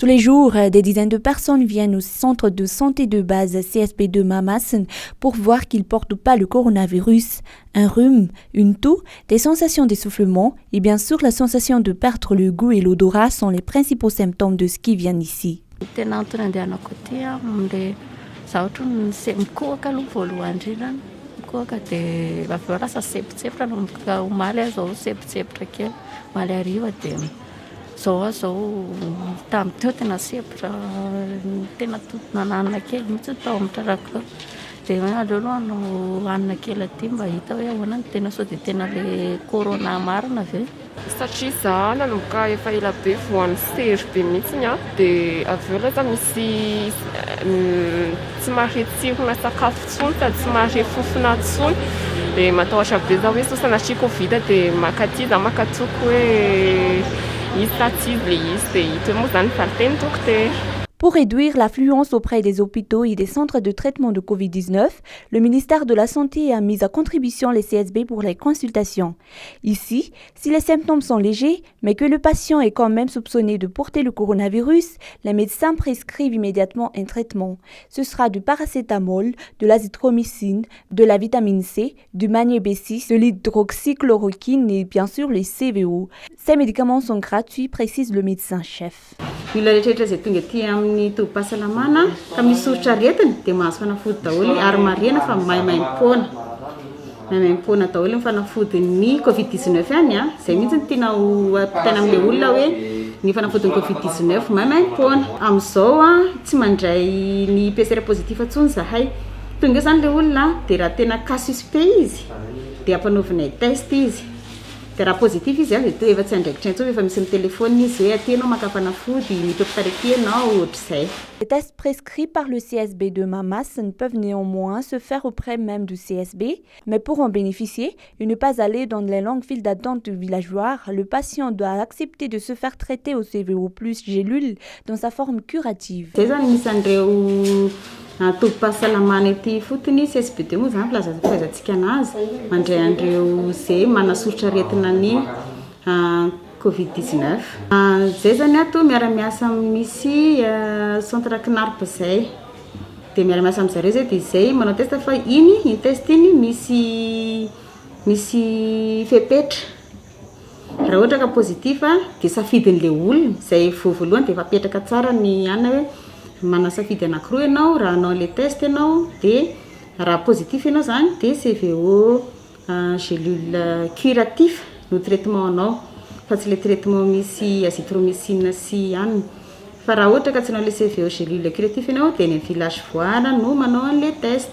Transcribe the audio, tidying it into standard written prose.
Tous les jours, des dizaines de personnes viennent au centre de santé de base CSB de Mamassen pour voir qu'ils ne portent pas le coronavirus. Un rhume, une toux, des sensations d'essoufflement et bien sûr la sensation de perdre le goût et l'odorat sont les principaux symptômes de ce qui viennent ici. Zao tamin'teo tena sepitra tena nananina kely mihitsy tao amin'ny trarako dia hoe aleo aloha no hanina kely aty mba hita hoe ahoana ny tena sao dia tena le corona marina ve. Satria izaho nanomboka efa ela be voan'ny sery be mihitsiny a dia avy eo lasa misy tsy mahare tsirona sakafo tsony sady tsy mahare fofona tsony dia matahotra be zaho hoe sao sanatria Covid dia makaty izaho makatoko hoe Pour réduire l'affluence auprès des hôpitaux et des centres de traitement de Covid-19, le ministère de la Santé a mis à contribution les CSB pour les consultations. Ici, si les symptômes sont légers, mais que le patient est quand même soupçonné de porter le coronavirus, les médecins prescrivent immédiatement un traitement. Ce sera du paracétamol, de l'azithromycine, de la vitamine C, du magnésium, de l'hydroxychloroquine et bien sûr les CVO. Ces médicaments sont gratuits, précise le médecin-chef. Amin'ny tovam-pahasalamana ka misy soritra aretina dia mahazo fanafody daholo ary marina fa maimaimpona daholo ny fanafody ny Covid-19 ihany a izay mihitsy ny tiana tena amin'ilay olona hoe ny fanafodin'ny Covid-19 maimaimpona amin'izao a tsy mandray ny PCR positif intsony zahay tonga izany ilay olona dia raha tena cas suspect izy dia ampanaovina test izy. Les tests prescrits par le CSB de Mamassen peuvent néanmoins se faire auprès même du CSB, mais pour en bénéficier et ne pas aller dans les longues files d'attente du villageois, le patient doit accepter de se faire traiter au CVO plus gélule dans sa forme curative. Tovam-pahasalamana ety fotony CSB moa zany fahaizantsika anazy mandray an'ireo izay manasoritra aretina ny Covid-19. Zay zany ato miara-miasa misy centre KNARP zay dia miara-miasa amin'zareo zay dia izay manao test fa iny test iny misy fepetra. Raha ohatra ka positif dia safidin'ilay olona izay voalohany dia efa apetraka tsara ny anona hoe manasafidy anankiroa ianao raha anao le test ianao dia raha positif ianao zany dia CVO gélule curatif no traitement anao fa tsy le traitement misy azithromycine sy ihany fa raha ohatra ka tsy anao le CVO gélule curatif ianao dia ny village voara no manao an'le test.